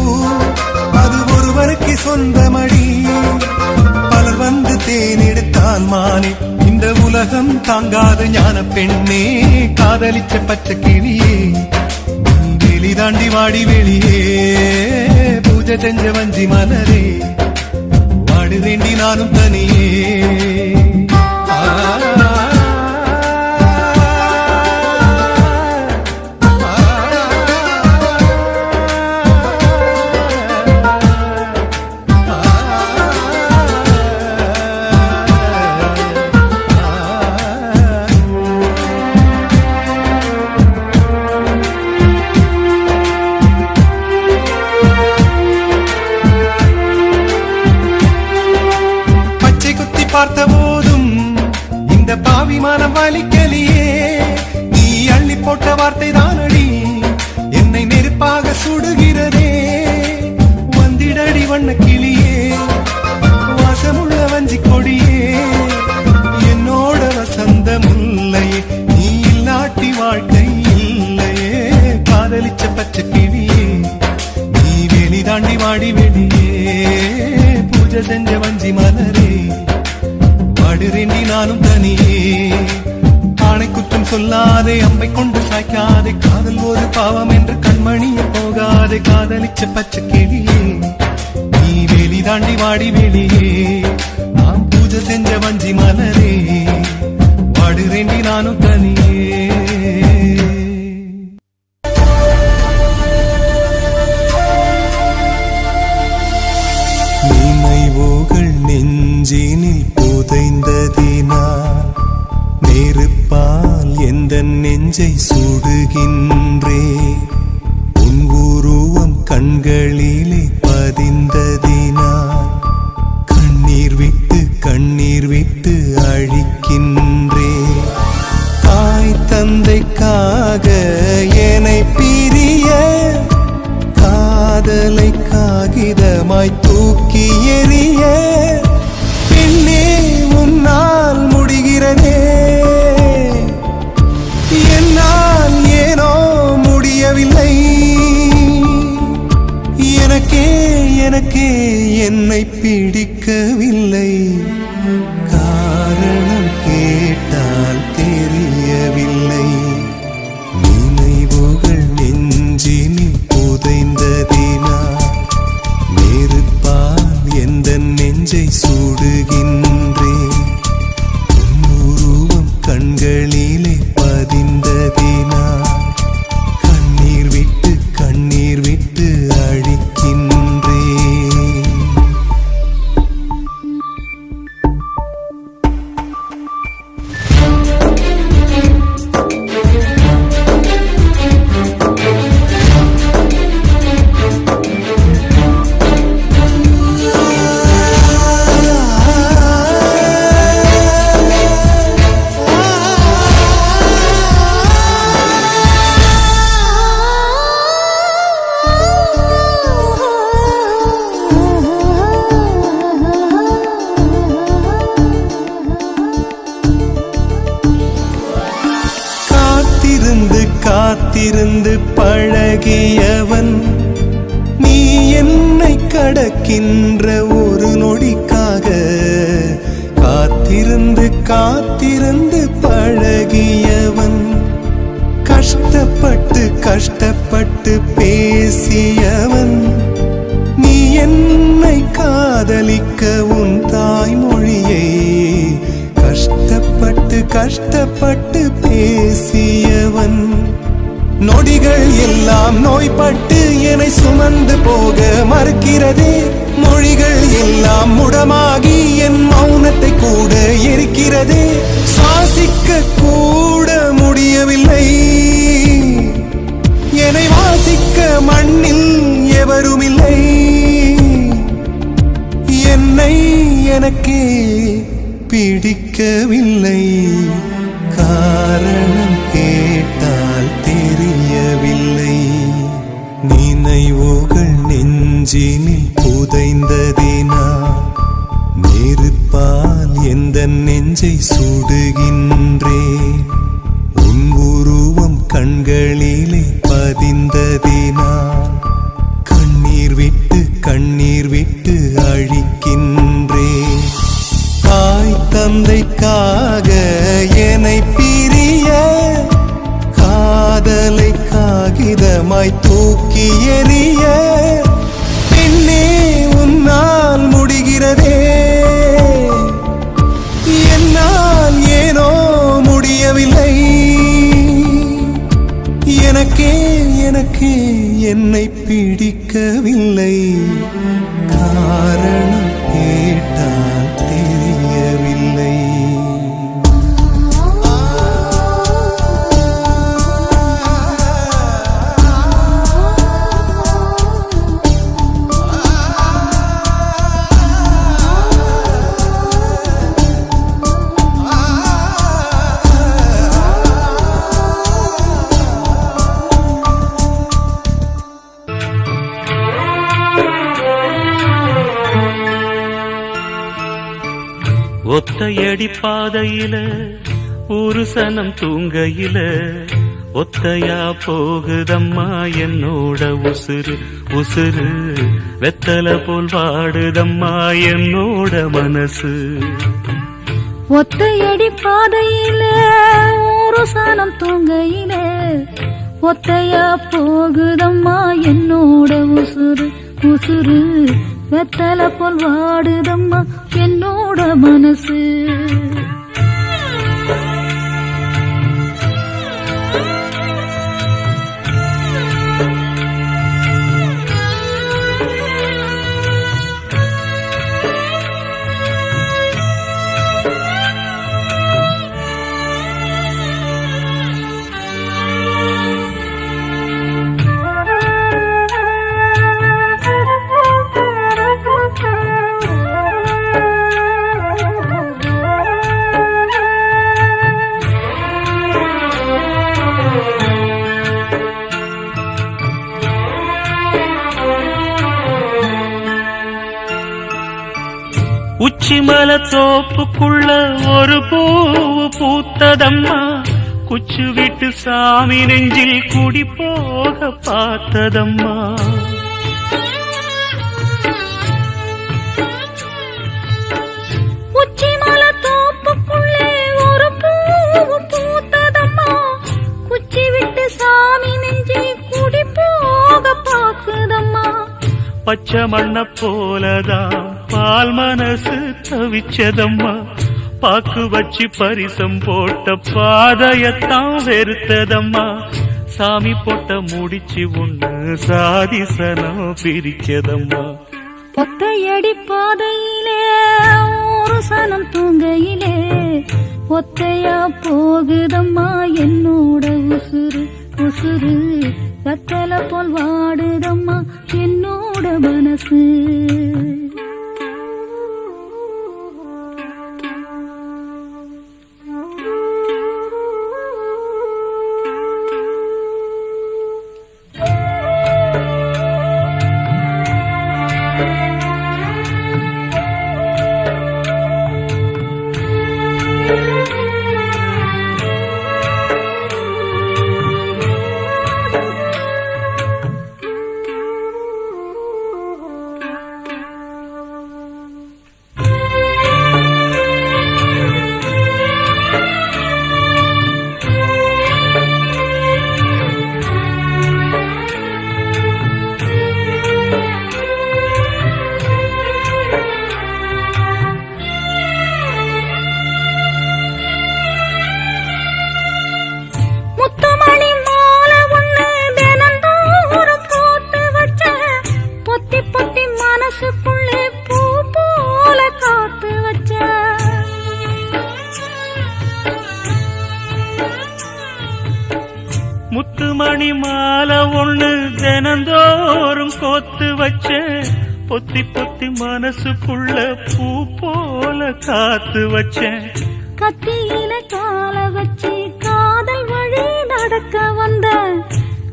அது ஒருவருக்கு சொந்தமடி பலர் வந்து தேனெடுத்தால் மானே இந்த உலகம் தாங்காத ஞான பெண்ணே காதலிச்ச பச்சை கிளியே வெளி தாண்டி வாடி வெளியே பூஜை செஞ்ச வஞ்சி மலரே வாடுவேண்டி நானும் தனியே பார்த்த போதும் இந்த பாவி மனம் வலிக்கலியே நீ அள்ளி போட்ட வார்த்தை தானடி என்னை நெருப்பாக சுடுகிறதே வந்திடடி வண்ண கிளியே வாசமுள்ள வஞ்சி கொடியே என்னோட வசந்த முல்லையே நீ இல்லாட்டி வாழ்க்கை இல்லையே காதலிச்ச பச்சை கிளியே நீ வெளி தாண்டி வாடி வெளியே பூஜை செஞ்ச வஞ்சி மலரே வாடுறேண்டி நானும் தனியே ஆணை குற்றம் சொல்லாதே அம்பை கொண்டு சாய்க்காதே காதல் ஒரு பாவம் என்று கண்மணிய போகாதே காதலிச்ச பச்சை கிளியே நீ வெளி தாண்டி வாடி வெளியே நாம் பூஜை செஞ்ச வஞ்சி மலரே வாடுறேண்டி நானும் தனியே நினைவுகள் நெஞ்சினில் புதைந்ததினால் நெருப்பால் எந்த நெஞ்சை சுடுகின்றே உன் உருவம் கண்களிலே பதிந்ததினால் கண்ணீர் விட்டு அழிக்கின்றே தாய் தந்தைக்காக என்னை பிரிய காதலை காகிதமாய் தூக்கி எறிய பெண்ணே உன்னால் முடிகிறதே என்னால் ஏனோ முடியவில்லை எனக்கே என்னை பிடிக்கவில்லை காரணம் கேட்டால் தெரியவில்லை நினைவுகள் நெஞ்சினில் புதைந்ததினால் நெருப்பால் எந்த நெஞ்சை சுடுகின்றேன் உன் உருவம் கண்களிலே பதிந்ததினால் பழகியவன் நீ என்னை கடக்கின்ற ஒரு நொடிக்காக காத்திருந்து காத்திருந்து பழகியவன் கஷ்டப்பட்டு கஷ்டப்பட்டு பேசியவன் நீ என்னை காதலிக்க உன் தாய்மொழியை கஷ்டப்பட்டு கஷ்டப்பட்டு பேசியவன் நொடிகள் எல்லாம் நோய்பட்டு என்னை சுமந்து போக மறுக்கிறதே மொழிகள் எல்லாம் முடமாகி என் மௌனத்தை கூட எரிக்கிறதே சுவாசிக்க கூட முடியவில்லை என்னை வாசிக்க மண்ணில் எவருமில்லை என்னை எனக்கே பிடிக்கவில்லை காரணம் கேட்டால் தெரியவில்லை நினைவுகள் நெஞ்சினில் புதைந்ததினா நெருப்பால் எந்த நெஞ்சை சுடுகின்றேன் உன் உருவம் கண்களிலே பதிந்ததினா கண்ணீர் விட்டு அழிக்கின்றேன் தாய் தந்தைக்காக என்னை பிரிய காதலை காகிதமாய் தூக்கி எறிய பின்னே உன்னால் முடிகிறதே என்னால் ஏனோ முடியவில்லை எனக்கே என்னை பிடிக்கவில்லை காரணம் கேட்டால் தெரியவில்லை ஒத்தையடி பாதையில ஒரு சனம் தூங்கையில ஒத்தையா போகுதம்மா என்னோட உசுறு உசுறு வெத்தல போல் வாடுதம்மா என்னோட மனசு ஒத்தையடி பாதையில ஒரு சனம் தூங்கையில ஒத்தையா போகுதம்மா என்னோட உசுறு உசுறு வெத்தல போல் வாடுதம்மா என்னோட மனசு உச்சிமல தோப்புக்குள்ள ஒரு பூவு பூத்ததம்மா குச்சு விட்டு சாமி நெஞ்சில் குடி போக பார்த்ததம்மா உச்சிமல தோப்புக்குள்ளே ஒரு பூவு பூத்ததம்மா குச்சி விட்டு சாமி நெஞ்சில் குடி போக பாக்குதம்மா பச்சை மண்ண போலதான் பால் மனசு தவிச்சதம்மா பாக்கு வச்சு பரிசம் போட்ட பாதையத்தான் வெறுத்ததம்மா சாமி போட்ட முடிச்சு ஒண்ணு சாதிசனம் பிரிச்சதம்மா ஒத்தையடி பாதையிலே ஒரு சனம் தூங்கையிலே ஒத்தையா போகுதம்மா என்னோட உசுறு உசுறு கத்தல போல் வாடுதம்மா என்னோட மனசு மாலை ஒண்ணு தினந்தோறும் கோத்து வச்சேன், பொத்தி பொத்தி மனசுக்குள்ள பூ போல காத்து வச்சேன். கத்தியில கால வச்சு காதல் வழி நடக்க வந்த,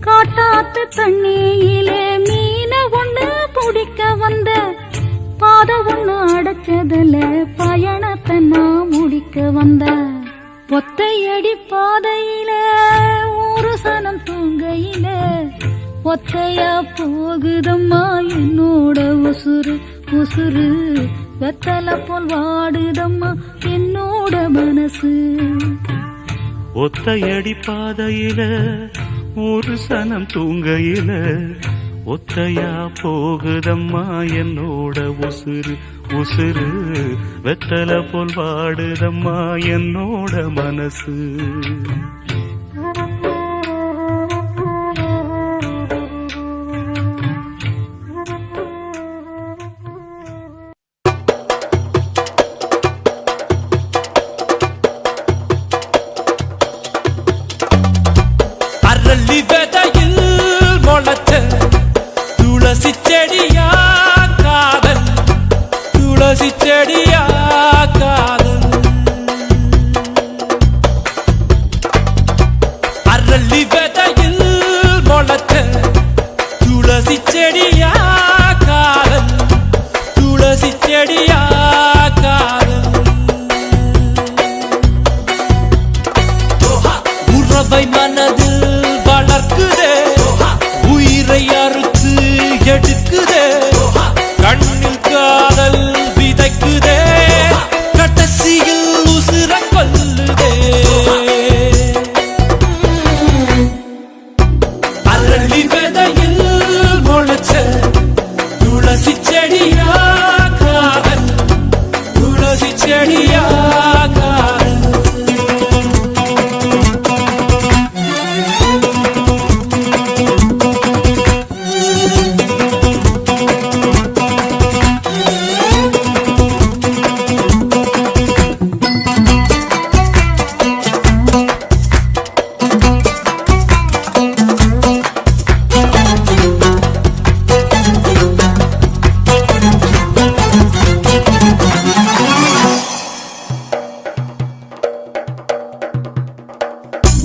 காட்டாத்து தண்ணியிலே மீன ஒண்ணு பிடிக்க வந்த, பாத ஒண்ணு அடைச்சதுல பயணத்தை நான் முடிக்க வந்த. ஒத்தையடி பாதையில ஒரு சனம் தூங்கையில, ஒத்தையா போகுதம்மா என்னோட உசுறு உசுறு, வெத்தல போல் வாடுதம்மா என்னோட மனசு. ஒத்தையடி பாதையில ஒரு சனம் தூங்கையில, ஒத்தையா போகுதம்மா என்னோட உசுறு உசுறு, வெத்தல போல் வாடுதம்மா என்னோட மனசு. அரளி விதையில் முளைச்ச துளசி செடியா காதல், துளசி செடியா காதல். அரளி விதையில் முளைச்ச துளசி செடியா காதல், துளசி செடியா காதல். உறவை மனதில் வளர்க்குதே, உயிரை அறுத்து எடுக்குதே, கண்ணில் காதல் விதைக்குதே, கடைசியில் உசுர கொல்லுதே. அரளி விதையில் முளைச்ச துளசி செடியா காதல், துளசி செடியா காதல்.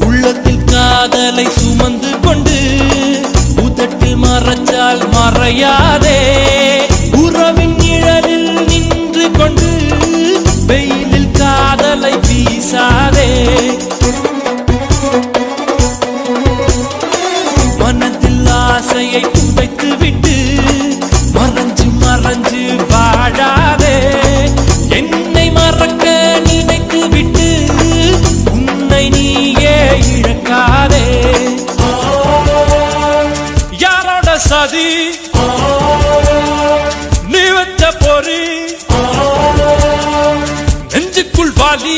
உள்ளத்தில் காதலை சுமந்து கொண்டு உதட்டில் மறைச்சால் மறையாதே, உறவின் நிழலில் நின்று கொண்டு வெயிலில் காதலை வீசாதே. மனதில் ஆசையை புதைத்து விட்டு மறைஞ்சு மறைஞ்சு வாழாதே, என்னை மறக்க நினைத்து விட்டு உன்னை நீயே இழக்காதே. யாரோட சதி நீ வச்ச பொறி, நெஞ்சுக்குள் வாலி